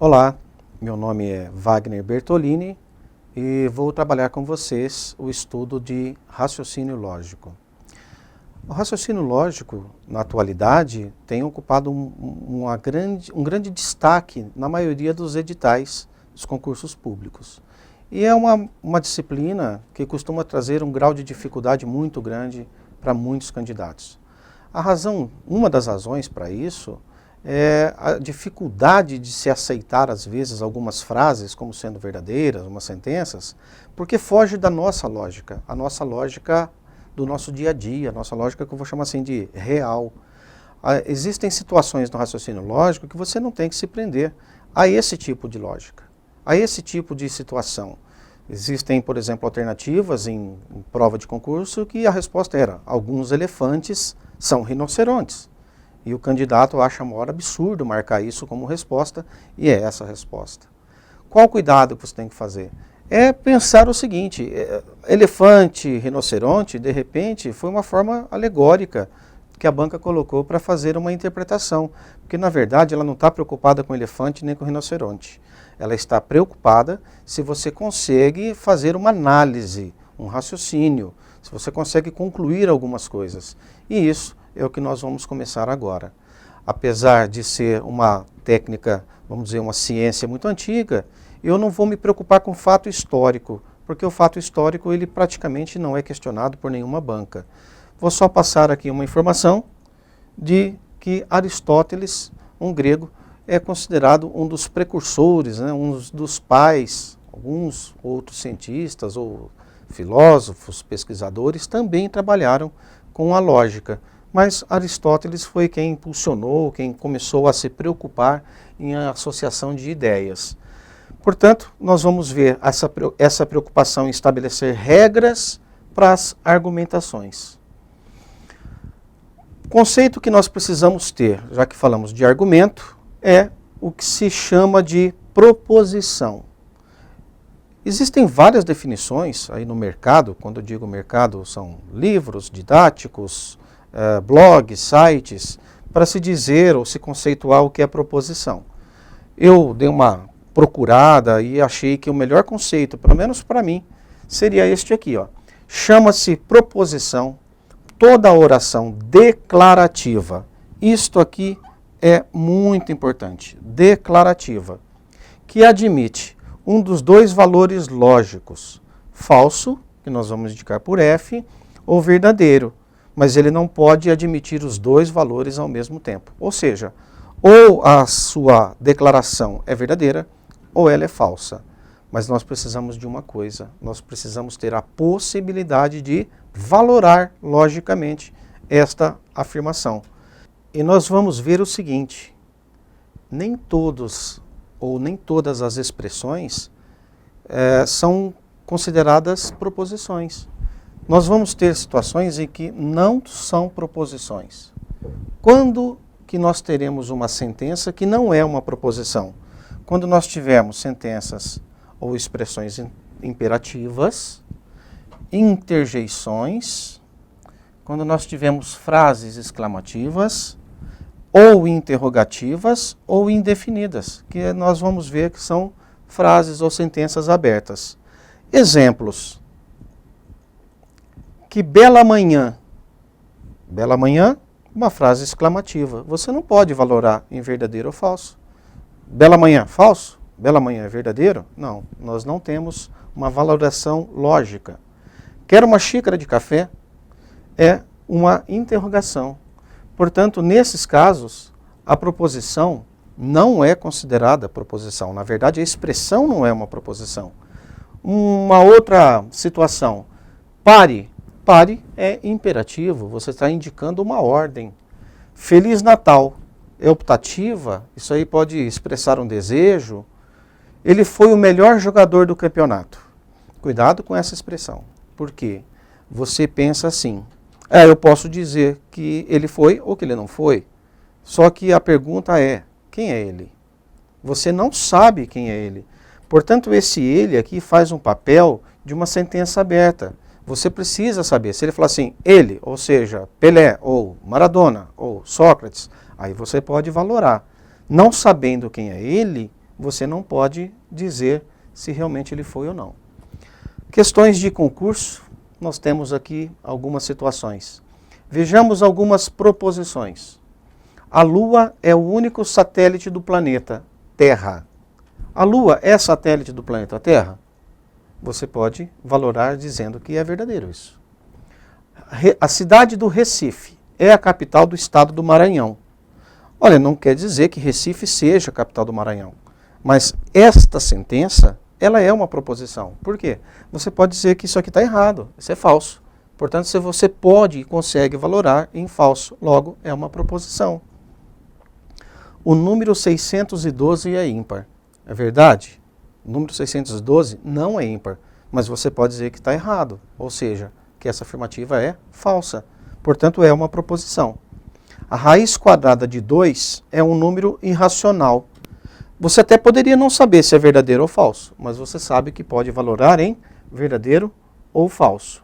Olá, meu nome é Wagner Bertolini e vou trabalhar com vocês o estudo de raciocínio lógico. O raciocínio lógico, na atualidade, tem ocupado um grande destaque na maioria dos editais dos concursos públicos. E é uma disciplina que costuma trazer um grau de dificuldade muito grande para muitos candidatos. Uma das razões para isso é a dificuldade de se aceitar, às vezes, algumas frases como sendo verdadeiras, umas sentenças, porque foge da nossa lógica, a nossa lógica do nosso dia a dia, a nossa lógica que eu vou chamar assim de real. Existem situações no raciocínio lógico que você não tem que se prender a esse tipo de lógica, a esse tipo de situação. Existem, por exemplo, alternativas em prova de concurso que a resposta era: alguns elefantes são rinocerontes. E o candidato acha maior absurdo marcar isso como resposta, e é essa a resposta. Qual o cuidado que você tem que fazer? É pensar o seguinte: elefante, rinoceronte, de repente, foi uma forma alegórica que a banca colocou para fazer uma interpretação. Porque, na verdade, ela não está preocupada com o elefante nem com o rinoceronte. Ela está preocupada se você consegue fazer uma análise, um raciocínio, se você consegue concluir algumas coisas. E isso é o que nós vamos começar agora. Apesar de ser uma técnica, vamos dizer, uma ciência muito antiga, eu não vou me preocupar com o fato histórico, porque o fato histórico ele praticamente não é questionado por nenhuma banca. Vou só passar aqui uma informação de que Aristóteles, um grego, é considerado um dos precursores, um dos pais. Alguns outros cientistas ou filósofos, pesquisadores também trabalharam com a lógica. Mas Aristóteles foi quem impulsionou, quem começou a se preocupar em associação de ideias. Portanto, nós vamos ver essa preocupação em estabelecer regras para as argumentações. O conceito que nós precisamos ter, já que falamos de argumento, é o que se chama de proposição. Existem várias definições aí no mercado. Quando eu digo mercado, são livros didáticos, blogs, sites, para se dizer ou se conceituar o que é proposição. Eu dei uma procurada e achei que o melhor conceito, pelo menos para mim, seria este aqui, ó. Chama-se proposição toda oração declarativa. Isto aqui é muito importante. Declarativa. Que admite um dos dois valores lógicos, falso, que nós vamos indicar por F, ou verdadeiro. Mas ele não pode admitir os dois valores ao mesmo tempo. Ou seja, ou a sua declaração é verdadeira, ou ela é falsa. Mas nós precisamos de uma coisa: nós precisamos ter a possibilidade de valorar logicamente esta afirmação. E nós vamos ver o seguinte: nem todos ou nem todas as expressões são consideradas proposições. Nós vamos ter situações em que não são proposições. Quando que nós teremos uma sentença que não é uma proposição? Quando nós tivermos sentenças ou expressões imperativas, interjeições, quando nós tivermos frases exclamativas, ou interrogativas, ou indefinidas, que nós vamos ver que são frases ou sentenças abertas. Exemplos. Que bela manhã. Bela manhã, uma frase exclamativa. Você não pode valorar em verdadeiro ou falso. Bela manhã, falso? Bela manhã é verdadeiro? Não, nós não temos uma valoração lógica. Quero uma xícara de café? É uma interrogação. Portanto, nesses casos, a proposição não é considerada proposição. Na verdade, a expressão não é uma proposição. Uma outra situação. Pare. Pare é imperativo, você está indicando uma ordem. Feliz Natal é optativa, isso aí pode expressar um desejo. Ele foi o melhor jogador do campeonato. Cuidado com essa expressão. Por quê? Você pensa assim: eu posso dizer que ele foi ou que ele não foi. Só que a pergunta é: quem é ele? Você não sabe quem é ele. Portanto, esse ele aqui faz um papel de uma sentença aberta. Você precisa saber. Se ele falar assim, ele, ou seja, Pelé, ou Maradona, ou Sócrates, aí você pode valorar. Não sabendo quem é ele, você não pode dizer se realmente ele foi ou não. Questões de concurso, nós temos aqui algumas situações. Vejamos algumas proposições. A Lua é o único satélite do planeta Terra. A Lua é satélite do planeta Terra? Você pode valorar dizendo que é verdadeiro isso. A cidade do Recife é a capital do estado do Maranhão. Olha, não quer dizer que Recife seja a capital do Maranhão, mas esta sentença, ela é uma proposição. Por quê? Você pode dizer que isso aqui está errado, isso é falso. Portanto, se você pode e consegue valorar em falso, logo é uma proposição. O número 612 é ímpar. É verdade? O número 612 não é ímpar, mas você pode dizer que está errado, ou seja, que essa afirmativa é falsa. Portanto, é uma proposição. A raiz quadrada de 2 é um número irracional. Você até poderia não saber se é verdadeiro ou falso, mas você sabe que pode valorar em verdadeiro ou falso.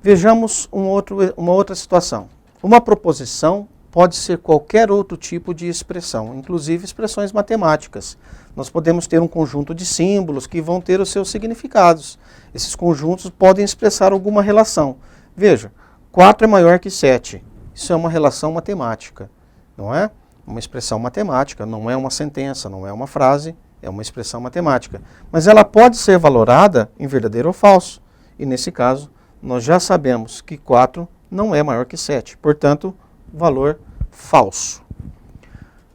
Vejamos uma outra situação. Uma proposição pode ser qualquer outro tipo de expressão, inclusive expressões matemáticas. Nós podemos ter um conjunto de símbolos que vão ter os seus significados. Esses conjuntos podem expressar alguma relação. Veja, 4 é maior que 7. Isso é uma relação matemática, não é? Uma expressão matemática, não é uma sentença, não é uma frase, é uma expressão matemática. Mas ela pode ser valorada em verdadeiro ou falso. E nesse caso, nós já sabemos que 4 não é maior que 7. Portanto, valor falso.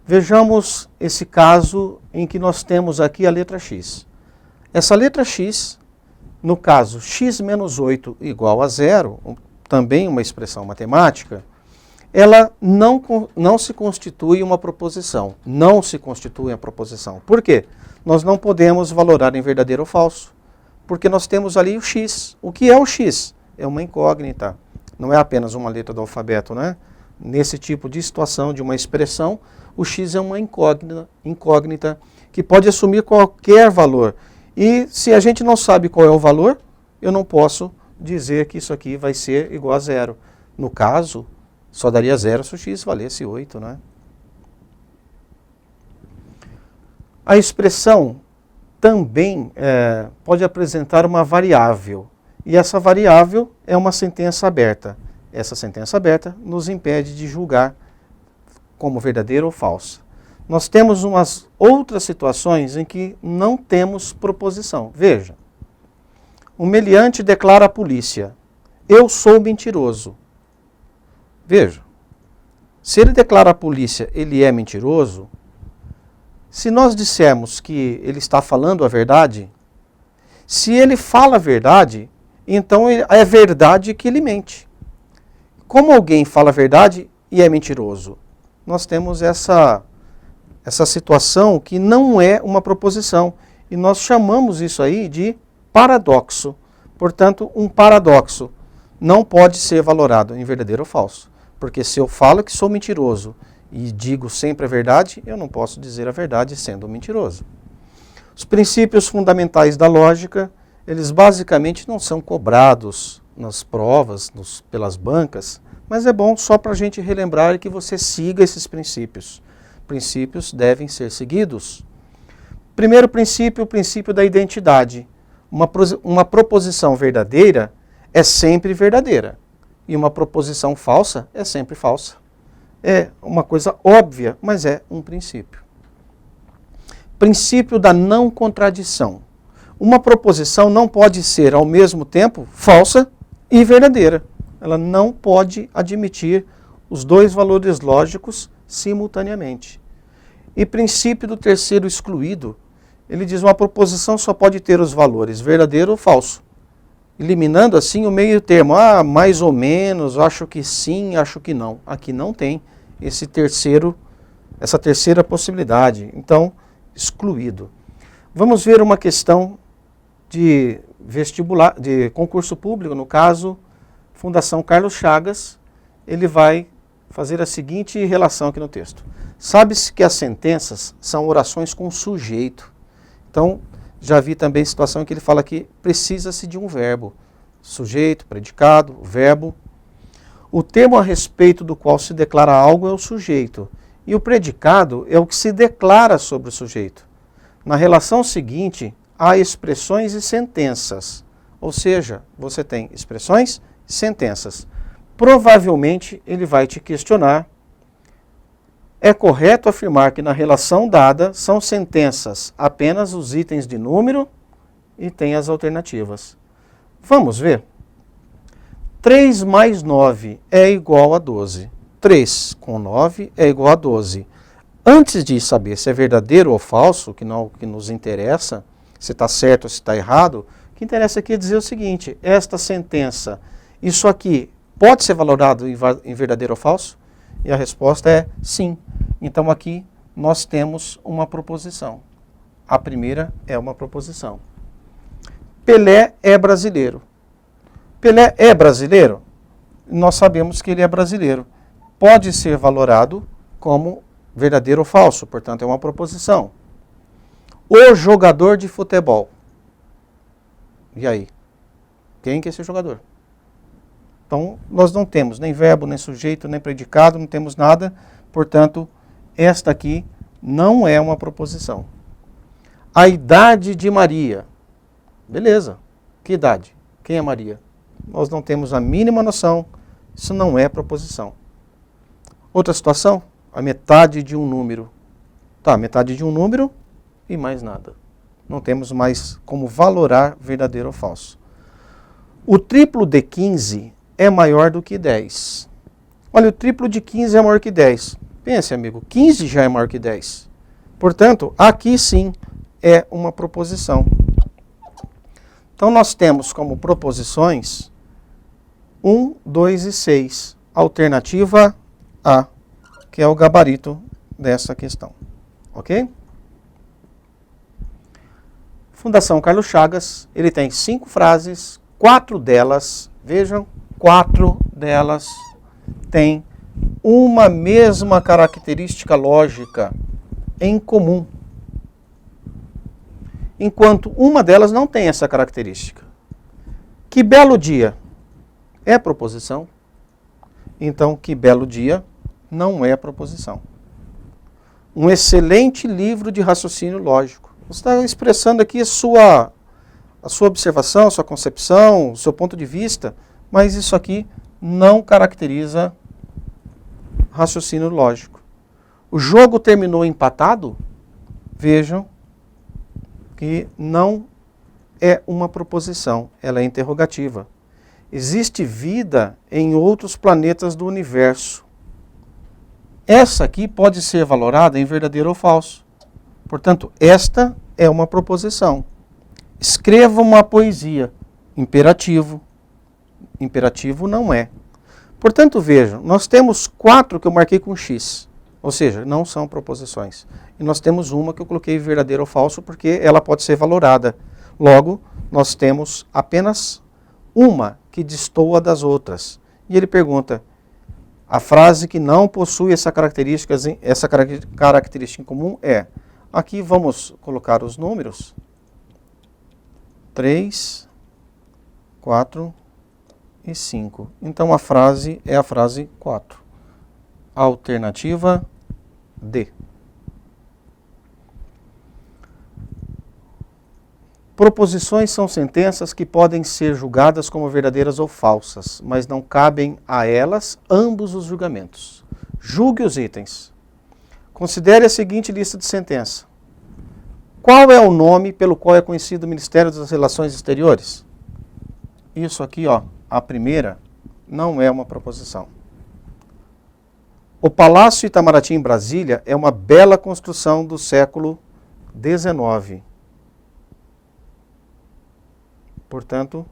Vejamos esse caso em que nós temos aqui a letra X. Essa letra X, no caso x menos 8 igual a 0, também uma expressão matemática, ela não se constitui uma proposição. Não se constitui uma proposição. Por quê? Nós não podemos valorar em verdadeiro ou falso, porque nós temos ali o x. O que é o x? É uma incógnita. Não é apenas uma letra do alfabeto, né? Nesse tipo de situação, de uma expressão, o x é uma incógnita que pode assumir qualquer valor. E se a gente não sabe qual é o valor, eu não posso dizer que isso aqui vai ser igual a 0. No caso, só daria 0 se o x valesse 8, né? A expressão também pode apresentar uma variável. E essa variável é uma sentença aberta. Essa sentença aberta nos impede de julgar como verdadeira ou falsa. Nós temos umas outras situações em que não temos proposição. Veja, o meliante declara à polícia: eu sou mentiroso. Veja, se ele declara à polícia ele é mentiroso, se nós dissermos que ele está falando a verdade, se ele fala a verdade, então é verdade que ele mente. Como alguém fala a verdade e é mentiroso? Nós temos essa situação que não é uma proposição. E nós chamamos isso aí de paradoxo. Portanto, um paradoxo não pode ser valorado em verdadeiro ou falso. Porque se eu falo que sou mentiroso e digo sempre a verdade, eu não posso dizer a verdade sendo mentiroso. Os princípios fundamentais da lógica, eles basicamente não são cobrados nas provas, pelas bancas, mas é bom só para a gente relembrar que você siga esses princípios. Princípios devem ser seguidos. Primeiro princípio, o princípio da identidade. Uma proposição verdadeira é sempre verdadeira. E uma proposição falsa é sempre falsa. É uma coisa óbvia, mas é um princípio. Princípio da não contradição. Uma proposição não pode ser ao mesmo tempo falsa e verdadeira. Ela não pode admitir os dois valores lógicos simultaneamente. E princípio do terceiro excluído, ele diz uma proposição só pode ter os valores verdadeiro ou falso, eliminando assim o meio termo, mais ou menos, acho que sim, acho que não. Aqui não tem essa terceira possibilidade, então excluído. Vamos ver uma questão de vestibular, de concurso público, no caso, Fundação Carlos Chagas. Ele vai fazer a seguinte relação aqui no texto. Sabe-se que as sentenças são orações com sujeito. Então, já vi também situação em que ele fala que precisa-se de um verbo. Sujeito, predicado, verbo. O termo a respeito do qual se declara algo é o sujeito. E o predicado é o que se declara sobre o sujeito. Na relação seguinte, há expressões e sentenças. Ou seja, você tem expressões e sentenças. Provavelmente ele vai te questionar: é correto afirmar que na relação dada são sentenças apenas os itens de número e tem as alternativas. Vamos ver? 3 mais 9 é igual a 12. 3 com 9 é igual a 12. Antes de saber se é verdadeiro ou falso, que não é o que nos interessa, se está certo ou se está errado, o que interessa aqui é dizer o seguinte: esta sentença, isso aqui, pode ser valorado em verdadeiro ou falso? E a resposta é sim. Então aqui nós temos uma proposição. A primeira é uma proposição. Pelé é brasileiro. Pelé é brasileiro? Nós sabemos que ele é brasileiro. Pode ser valorado como verdadeiro ou falso, portanto é uma proposição. O jogador de futebol. E aí? Quem que é esse jogador? Então, nós não temos nem verbo, nem sujeito, nem predicado, não temos nada. Portanto, esta aqui não é uma proposição. A idade de Maria. Beleza. Que idade? Quem é Maria? Nós não temos a mínima noção. Isso não é proposição. Outra situação, a metade de um número. Tá, metade de um número e mais nada. Não temos mais como valorar verdadeiro ou falso. O triplo de 15 é maior do que 10. Olha, o triplo de 15 é maior que 10. Pense, amigo, 15 já é maior que 10. Portanto, aqui sim é uma proposição. Então, nós temos como proposições 1, 2 e 6. Alternativa A, que é o gabarito dessa questão. Ok? Fundação Carlos Chagas, ele tem 5 frases, 4 delas, vejam, 4 delas têm uma mesma característica lógica em comum, enquanto uma delas não tem essa característica. Que belo dia é proposição, então que belo dia não é proposição. Um excelente livro de raciocínio lógico. Você está expressando aqui a sua observação, a sua concepção, o seu ponto de vista, mas isso aqui não caracteriza raciocínio lógico. O jogo terminou empatado? Vejam que não é uma proposição, ela é interrogativa. Existe vida em outros planetas do universo. Essa aqui pode ser valorada em verdadeiro ou falso. Portanto, esta é uma proposição. Escreva uma poesia. Imperativo. Imperativo não é. Portanto, vejam, nós temos 4 que eu marquei com X. Ou seja, não são proposições. E nós temos uma que eu coloquei verdadeiro ou falso porque ela pode ser valorada. Logo, nós temos apenas uma que destoa das outras. E ele pergunta: a frase que não possui essa característica em comum é... Aqui vamos colocar os números. 3, 4 e 5. Então a frase é a frase 4. Alternativa D. Proposições são sentenças que podem ser julgadas como verdadeiras ou falsas, mas não cabem a elas ambos os julgamentos. Julgue os itens. Considere a seguinte lista de sentença. Qual é o nome pelo qual é conhecido o Ministério das Relações Exteriores? Isso aqui, ó, a primeira, não é uma proposição. O Palácio Itamaraty em Brasília é uma bela construção do século XIX. Portanto,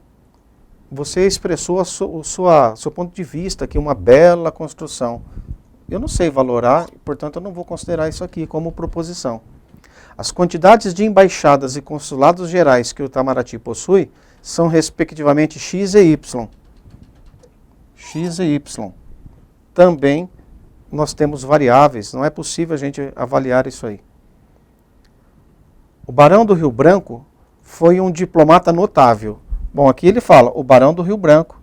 você expressou o seu ponto de vista aqui, uma bela construção. Eu não sei valorar, portanto eu não vou considerar isso aqui como proposição. As quantidades de embaixadas e consulados gerais que o Itamaraty possui são respectivamente X e Y. X e Y. Também nós temos variáveis, não é possível a gente avaliar isso aí. O Barão do Rio Branco foi um diplomata notável. Bom, aqui ele fala, o Barão do Rio Branco.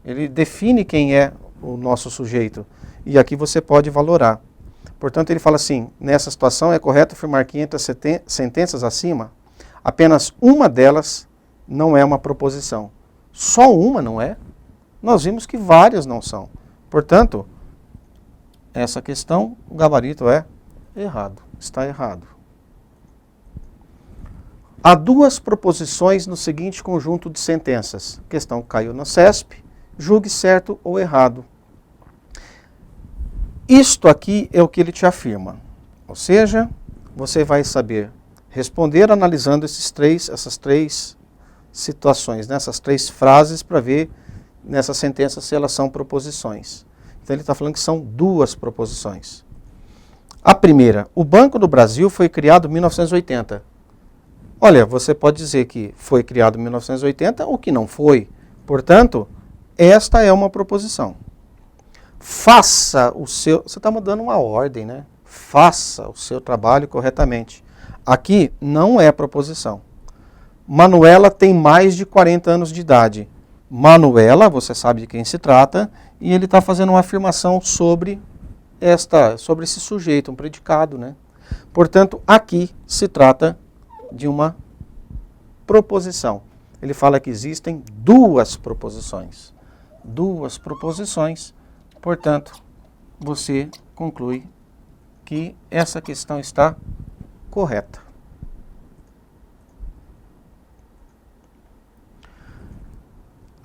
Ele define quem é o nosso sujeito. E aqui você pode valorar. Portanto, ele fala assim, nessa situação é correto afirmar que entre as sentenças acima, apenas uma delas não é uma proposição. Só uma não é? Nós vimos que várias não são. Portanto, essa questão, o gabarito é errado, está errado. Há duas proposições no seguinte conjunto de sentenças. A questão caiu no CESP, julgue certo ou errado. Isto aqui é o que ele te afirma. Ou seja, você vai saber responder analisando essas três situações, essas três frases para ver nessas sentenças se elas são proposições. Então ele está falando que são duas proposições. A primeira, o Banco do Brasil foi criado em 1980. Olha, você pode dizer que foi criado em 1980 ou que não foi. Portanto, esta é uma proposição. Faça o seu... Você está dando uma ordem, né? Faça o seu trabalho corretamente. Aqui não é proposição. Manuela tem mais de 40 anos de idade. Manuela, você sabe de quem se trata, e ele está fazendo uma afirmação sobre esse sujeito, um predicado, né? Portanto, aqui se trata de uma proposição. Ele fala que existem duas proposições. Duas proposições, portanto, você conclui que essa questão está correta.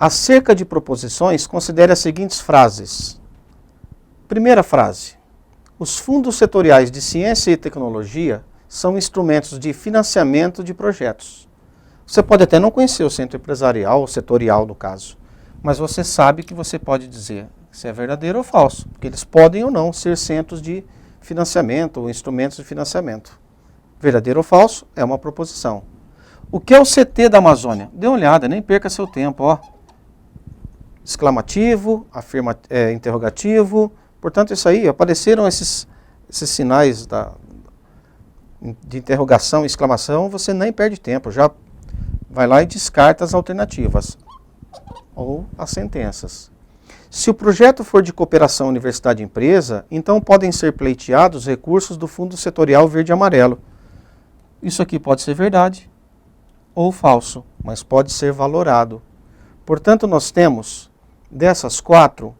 Acerca de proposições, considere as seguintes frases. Primeira frase. Os fundos setoriais de ciência e tecnologia são instrumentos de financiamento de projetos. Você pode até não conhecer o centro empresarial, ou setorial no caso, mas você sabe que você pode dizer se é verdadeiro ou falso, porque eles podem ou não ser centros de financiamento ou instrumentos de financiamento. Verdadeiro ou falso é uma proposição. O que é o CT da Amazônia? Dê uma olhada, nem perca seu tempo, ó. Exclamativo, interrogativo. Portanto, isso aí, apareceram esses sinais de interrogação e exclamação, você nem perde tempo, já vai lá e descarta as alternativas ou as sentenças. Se o projeto for de cooperação universidade-empresa, então podem ser pleiteados recursos do Fundo Setorial Verde e Amarelo. Isso aqui pode ser verdade ou falso, mas pode ser valorado. Portanto, nós temos dessas quatro,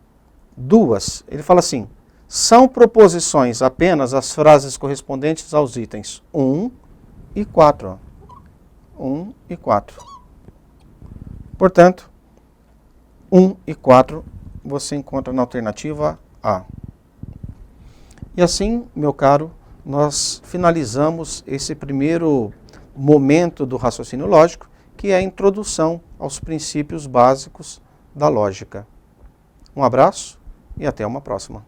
duas. Ele fala assim, são proposições apenas as frases correspondentes aos itens 1 e 4. 1 e 4. Portanto, 1 e 4 você encontra na alternativa A. E assim, meu caro, nós finalizamos esse primeiro momento do raciocínio lógico, que é a introdução aos princípios básicos da lógica. Um abraço e até uma próxima.